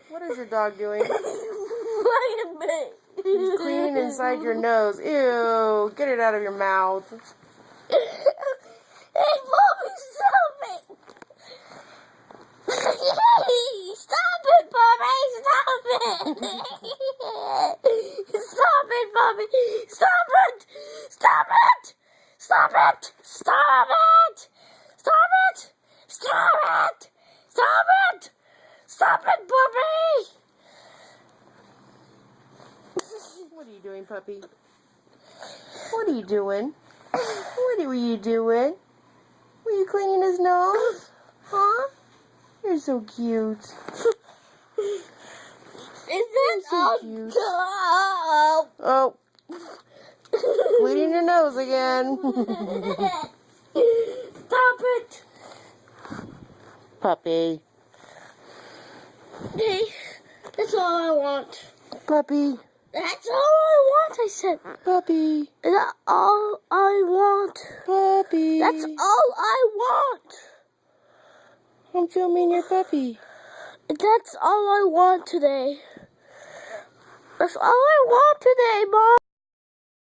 What is your dog doing? Look at me. He's cleaning inside your nose. Ew, get it out of your mouth. Hey, Bobby, stop it. Stop it, Bobby, stop it. Stop it, Bobby. Stop it. Stop it. Stop it. Stop it. Stop it. Stop it. Stop it. Stop it, Bobby. What are you doing, puppy? What are you doing? What were you doing? Were you cleaning his nose? Huh? You're so cute. Is that so cute. Oh. Oh. Cleaning your nose again. Stop it. Puppy. Hey, that's all I want. Puppy. That's all I want, I said. Puppy. That's all I want. Puppy. That's all I want. I'm filming your puppy. That's all I want today. That's all I want today, Mom.